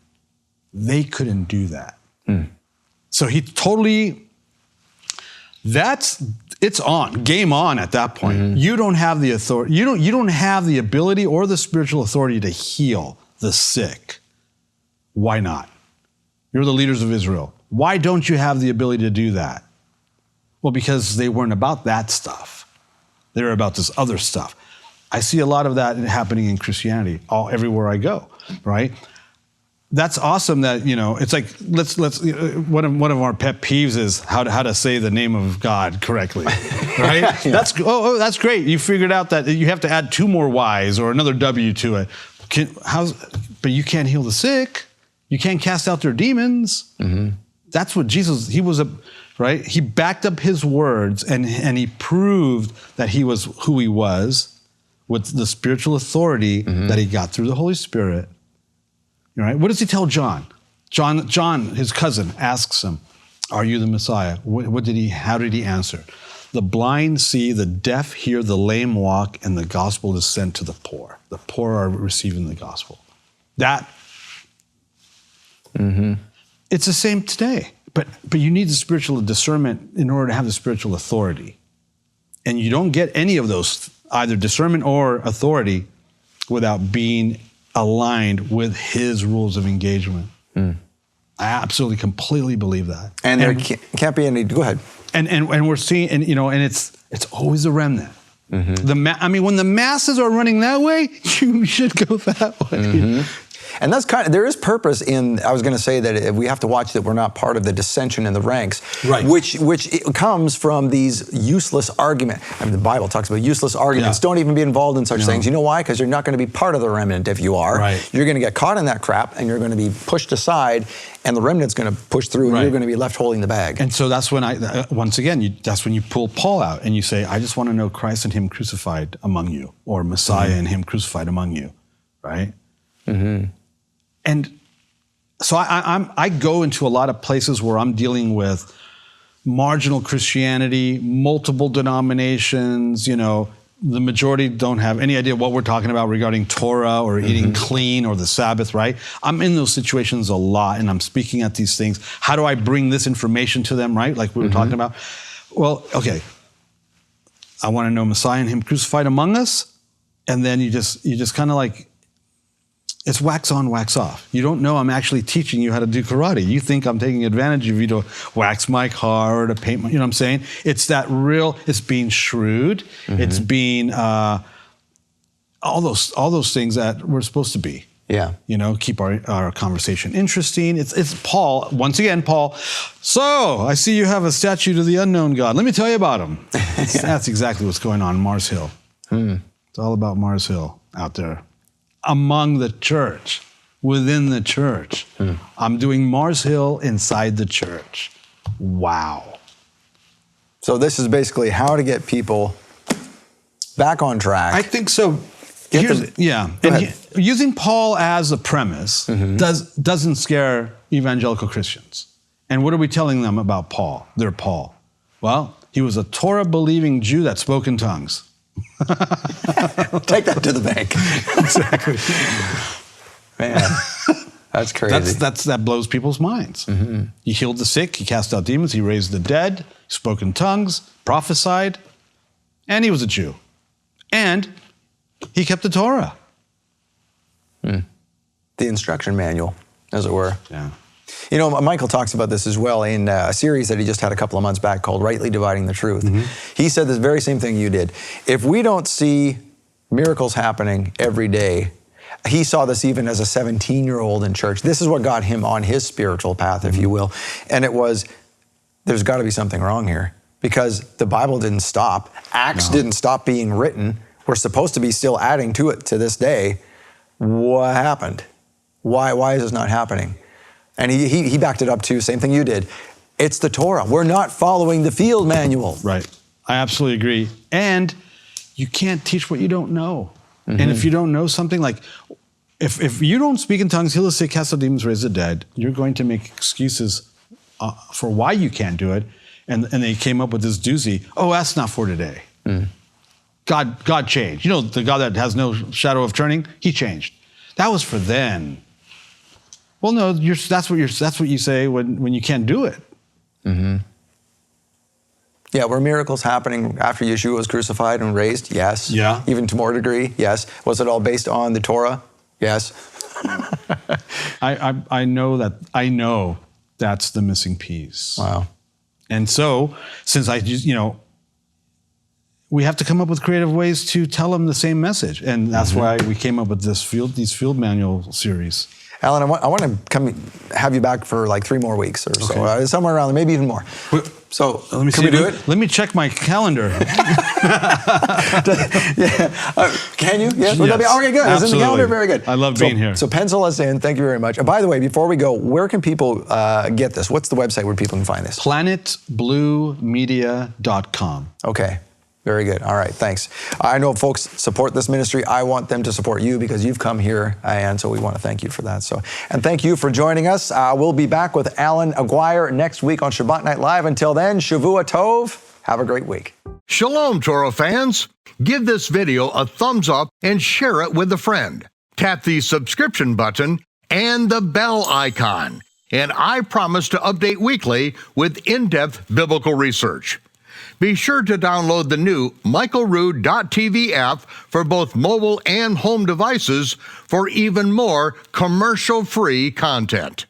They couldn't do that. So he totally, it's on, game on at that point. You don't have the authority, you don't have the ability or the spiritual authority to heal the sick. Why not? You're the leaders of Israel. Why don't you have the ability to do that? Well, because they weren't about that stuff. They were about this other stuff. I see a lot of that happening in Christianity everywhere I go, right? That's awesome that, you know, it's like, let's one of our pet peeves is how to say the name of God correctly, right? That's great. You figured out that you have to add 2 more Y's or another W to it. But you can't heal the sick. You can't cast out their demons. That's what Jesus, right? He backed up his words and he proved that he was who he was with the spiritual authority that he got through the Holy Spirit. Right? What does he tell John? John, his cousin, asks him, are you the Messiah? How did he answer? The blind see, the deaf hear, the lame walk, and the gospel is sent to the poor. The poor are receiving the gospel. It's the same today. But you need the spiritual discernment in order to have the spiritual authority. And you don't get any of those, either discernment or authority, without being aligned with his rules of engagement. I absolutely, completely believe that. And there can't be any, go ahead. And we're seeing, and it's always a remnant. When the masses are running that way, you should go that way. And that's there is purpose in, I was going to say that we have to watch that we're not part of the dissension in the ranks, Right. which it comes from these useless arguments. I mean, the Bible talks about useless arguments. Yeah. Don't even be involved in such things. You know why? Because you're not going to be part of the remnant if you are. Right. You're going to get caught in that crap, and you're going to be pushed aside, and the remnant's going to push through, and Right. you're going to be left holding the bag. And so that's when that's when you pull Paul out and you say, I just want to know Christ and him crucified among you, or Messiah and him crucified among you, right? And so I go into a lot of places where I'm dealing with marginal Christianity, multiple denominations, the majority don't have any idea what we're talking about regarding Torah or eating clean or the Sabbath, right? I'm in those situations a lot, and I'm speaking at these things. How do I bring this information to them, right? Like we were talking about. Well, okay. I want to know Messiah and him crucified among us, and then you just kind of like, it's wax on, wax off. You don't know I'm actually teaching you how to do karate. You think I'm taking advantage of you to wax my car or to paint my, you know what I'm saying? It's that real, it's being shrewd. It's being all those things that we're supposed to be. Yeah. Keep our conversation interesting. It's Paul, once again, Paul. So, I see you have a statue to the unknown God. Let me tell you about him. That's exactly what's going on in Mars Hill. It's all about Mars Hill out there. Among the church, within the church. I'm doing Mars Hill inside the church. Wow. So this is basically how to get people back on track. I think so. Go Using Paul as a premise doesn't scare evangelical Christians. And what are we telling them about Paul? They're Paul. Well, he was a Torah-believing Jew that spoke in tongues. Take that to the bank. Exactly. Man, that's crazy. That blows people's minds. He healed the sick, he cast out demons, he raised the dead, he spoke in tongues, prophesied, and he was a Jew. And he kept the Torah. The instruction manual, as it were. Yeah. Michael talks about this as well in a series that he just had a couple of months back called Rightly Dividing the Truth. He said this very same thing you did. If we don't see miracles happening every day, he saw this even as a 17-year-old in church. This is what got him on his spiritual path, if you will. And it was, there's got to be something wrong here, because the Bible didn't stop. Acts didn't stop being written. We're supposed to be still adding to it to this day. What happened? Why is this not happening? And he backed it up too, same thing you did. It's the Torah. We're not following the field manual. Right. I absolutely agree. And you can't teach what you don't know. And if you don't know something, like if you don't speak in tongues, heal the sick, cast out demons, raise the dead, you're going to make excuses for why you can't do it. And they came up with this doozy, that's not for today. God changed. The God that has no shadow of turning, he changed. That was for then. Well, no, that's what you say when you can't do it. Yeah, were miracles happening after Yeshua was crucified and raised? Yes. Yeah. Even to more degree? Yes. Was it all based on the Torah? Yes. I know that's the missing piece. Wow. And so, since we have to come up with creative ways to tell them the same message, and that's why we came up with these field manual series. Alan, I want to have you back for like 3 more weeks or so, somewhere around there, maybe even more. So Let me can we do it? Let me check my calendar. Can you? Yes. Would that be, okay, good. Absolutely. It's in the calendar. Very good. I love being here. So pencil us in. Thank you very much. By the way, before we go, where can people get this? What's the website where people can find this? PlanetBlueMedia.com. Okay. Very good. All right. Thanks. I know folks support this ministry. I want them to support you because you've come here, and so we want to thank you for that. And thank you for joining us. We'll be back with Alan Aguirre next week on Shabbat Night Live. Until then, Shavua Tov. Have a great week. Shalom, Torah fans. Give this video a thumbs up and share it with a friend. Tap the subscription button and the bell icon. and I promise to update weekly with in-depth biblical research. Be sure to download the new michaelrood.tv app for both mobile and home devices for even more commercial-free content.